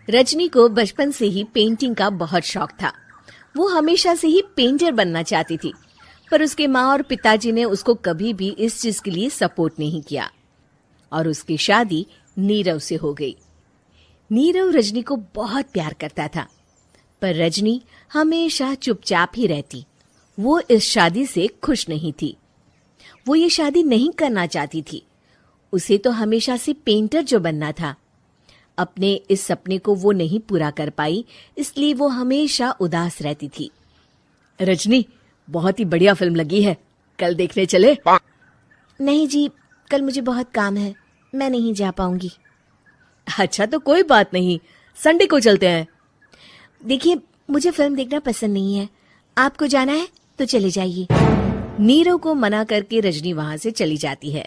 रजनी को बचपन से ही पेंटिंग का बहुत शौक था। वो हमेशा से ही पेंटर बनना चाहती थी, पर उसके माँ और पिताजी ने उसको कभी भी इस चीज के लिए सपोर्ट नहीं किया और उसकी शादी नीरव से हो गई। नीरव रजनी को बहुत प्यार करता था, पर रजनी हमेशा चुपचाप ही रहती। वो इस शादी से खुश नहीं थी। वो ये शादी नहीं करना चाहती थी। उसे तो हमेशा से पेंटर जो बनना था। अपने इस सपने को वो नहीं पूरा कर पाई, इसलिए वो हमेशा उदास रहती थी। रजनी, बहुत ही बढ़िया फिल्म लगी है, कल देखने चले? नहीं जी, कल मुझे बहुत काम है, मैं नहीं जा पाऊंगी। अच्छा तो कोई बात नहीं, संडे को चलते हैं। देखिए, मुझे फिल्म देखना पसंद नहीं है। आपको जाना है तो चले जाइए। नीरव को मना करके रजनी वहां से चली जाती है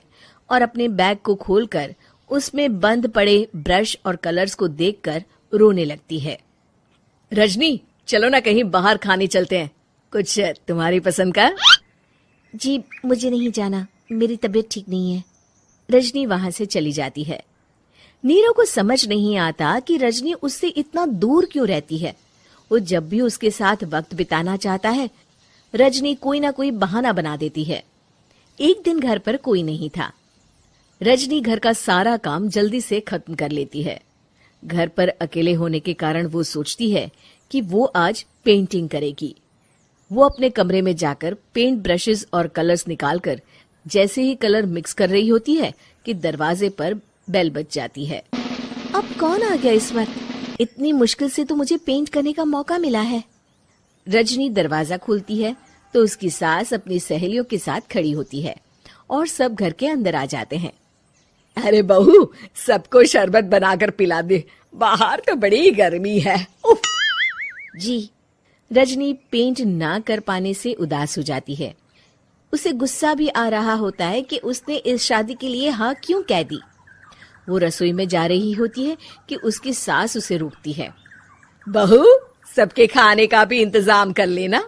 और अपने बैग को खोलकर उसमें बंद पड़े ब्रश और कलर्स को देखकर रोने लगती है। रजनी, चलो ना कहीं बाहर खाने चलते हैं, कुछ तुम्हारी पसंद का। जी, मुझे नहीं जाना, मेरी तबीयत ठीक नहीं है। रजनी वहां से चली जाती है। नीरव को समझ नहीं आता कि रजनी उससे इतना दूर क्यों रहती है। वो जब भी उसके साथ वक्त बिताना चाहता है, रजनी कोई ना कोई बहाना बना देती है। एक दिन घर पर कोई नहीं था। रजनी घर का सारा काम जल्दी से खत्म कर लेती है। घर पर अकेले होने के कारण वो सोचती है कि वो आज पेंटिंग करेगी। वो अपने कमरे में जाकर पेंट ब्रशेस और कलर्स निकालकर जैसे ही कलर मिक्स कर रही होती है कि दरवाजे पर बेल बज जाती है। अब कौन आ गया इस वक्त? इतनी मुश्किल से तो मुझे पेंट करने का मौका मिला है। रजनी दरवाजा खोलती है तो उसकी सास अपनी सहेलियों के साथ खड़ी होती है और सब घर के अंदर आ जाते हैं। अरे बहू, सबको शरबत बनाकर पिला दे, बाहर तो बड़ी गर्मी है। उफ। जी। रजनी पेंट ना कर पाने से उदास हो जाती है। उसे गुस्सा भी आ रहा होता है कि उसने इस शादी के लिए हाँ क्यों कह दी। वो रसोई में जा रही होती है कि उसकी सास उसे रोकती है। बहू, सबके खाने का भी इंतजाम कर लेना,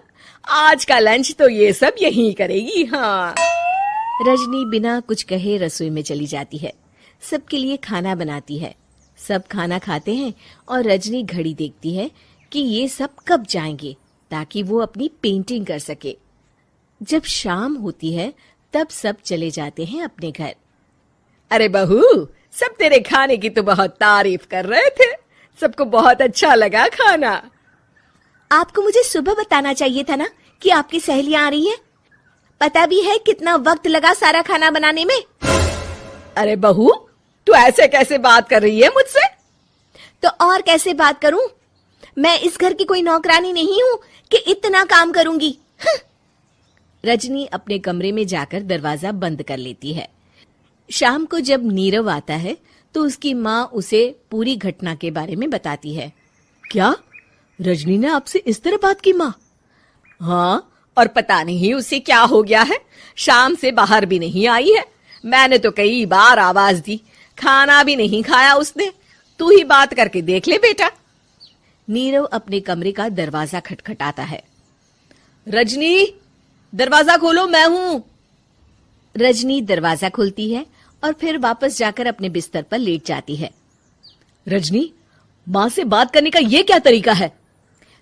आज का लंच तो ये सब यहीं करेगी। हाँ। रजनी बिना कुछ कहे रसोई में चली जाती है। सबके लिए खाना बनाती है। सब खाना खाते हैं और रजनी घड़ी देखती है कि ये सब कब जाएंगे ताकि वो अपनी पेंटिंग कर सके। जब शाम होती है तब सब चले जाते हैं अपने घर। अरे बहू, सब तेरे खाने की तो बहुत तारीफ कर रहे थे, सबको बहुत अच्छा लगा खाना। आपको मुझे सुबह बताना चाहिए था ना कि आपकी सहेलियां आ रही हैं। पता भी है कितना वक्त लगा सारा खाना बनाने में। अरे बहू, तू ऐसे कैसे बात कर रही है मुझसे? तो और कैसे बात करूं? मैं इस घर की कोई नौकरानी नहीं हूं कि इतना काम करूंगी। रजनी अपने कमरे में जाकर दरवाजा बंद कर लेती है। शाम को जब नीरव आता है तो उसकी माँ उसे पूरी घटना के बारे में बताती है। क्या रजनी ने आपसे इस तरह बात की माँ? हाँ, और पता नहीं उसे क्या हो गया है, शाम से बाहर भी नहीं आई है। मैंने तो कई बार आवाज दी, खाना भी नहीं खाया उसने। तू ही बात करके देख ले बेटा। नीरव अपने कमरे का दरवाजा खटखटाता है। रजनी, दरवाजा खोलो, मैं हूं। रजनी दरवाजा खोलती है और फिर वापस जाकर अपने बिस्तर पर लेट जाती है। रजनी, माँ से बात करने का ये क्या तरीका है?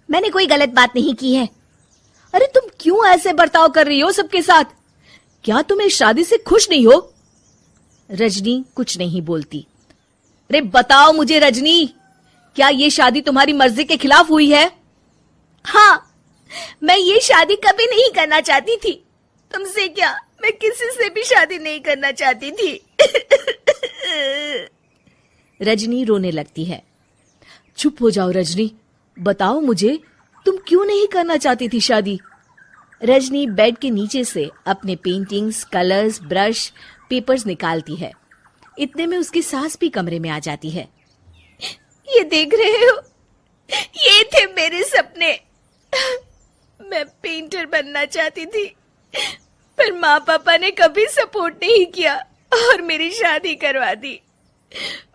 मैंने कोई गलत बात नहीं की है। अरे तुम क्यों ऐसे बर्ताव कर रही हो सबके साथ? क्या तुम इस शादी से खुश नहीं हो? रजनी कुछ नहीं बोलती। अरे बताओ मुझे रजनी, क्या ये शादी तुम्हारी मर्जी के खिलाफ हुई है? हाँ, मैं ये शादी कभी नहीं करना चाहती थी। तुमसे क्या, मैं किसी से भी शादी नहीं करना चाहती थी। रजनी रोने लगती है। चुप हो जाओ रजनी, बताओ मुझे, तुम क्यों नहीं करना चाहती थी शादी? रजनी बेड के नीचे से अपने पेंटिंग्स, कलर्स, ब्रश, पेपर्स निकालती है। इतने में उसकी सास भी कमरे में आ जाती है। ये देख रहे हो, ये थे मेरे सपने। मैं पेंटर बनना चाहती थी, पर माँ पापा ने कभी सपोर्ट नहीं किया और मेरी शादी करवा दी।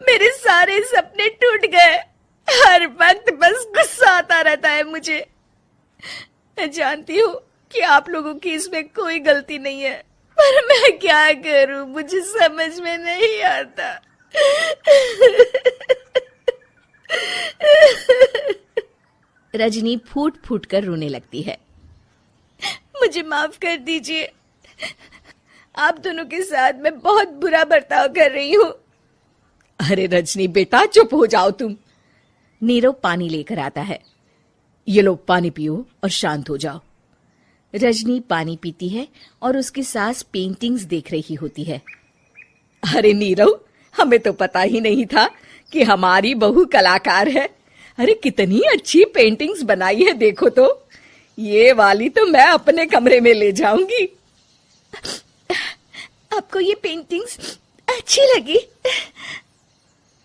मेरे सारे सपने टूट गए। हर वक्त बस गुस्सा आता रहता है मुझे। मैं जानती हूँ कि आप लोगों की इसमें कोई गलती नहीं है, पर मैं क्या करूँ, मुझे समझ में नहीं आता। रजनी फूट फूट कर रोने लगती है। मुझे माफ कर दीजिए, आप दोनों के साथ मैं बहुत बुरा बर्ताव कर रही हूँ। अरे रजनी बेटा, चुप हो जाओ तुम। नीरव पानी लेकर आता है। ये लो पानी पियो और शांत हो जाओ। रजनी पानी पीती है और उसकी सास पेंटिंग्स देख रही होती है। अरे नीरव, हमें तो पता ही नहीं था कि हमारी बहू कलाकार है। अरे कितनी अच्छी पेंटिंग्स बनाई है, देखो तो। ये वाली तो मैं अपने कमरे में ले जाऊंगी। आपको ये पेंटिंग्स अच्छी लगी?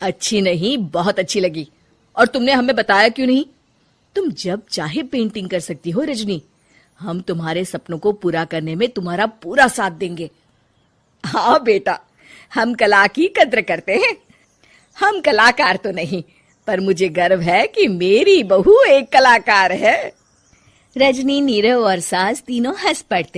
अच्छी नहीं, बहुत अच्छी लगी। और तुमने हमें बताया क्यों नहीं? तुम जब चाहे पेंटिंग कर सकती हो रजनी। हम तुम्हारे सपनों को पूरा करने में तुम्हारा पूरा साथ देंगे। हाँ बेटा, हम कला की कद्र करते हैं। हम कलाकार तो नहीं, पर मुझे गर्व है कि मेरी बहू एक कलाकार है। रजनी, नीरव और सास तीनों हंस पड़ते हैं।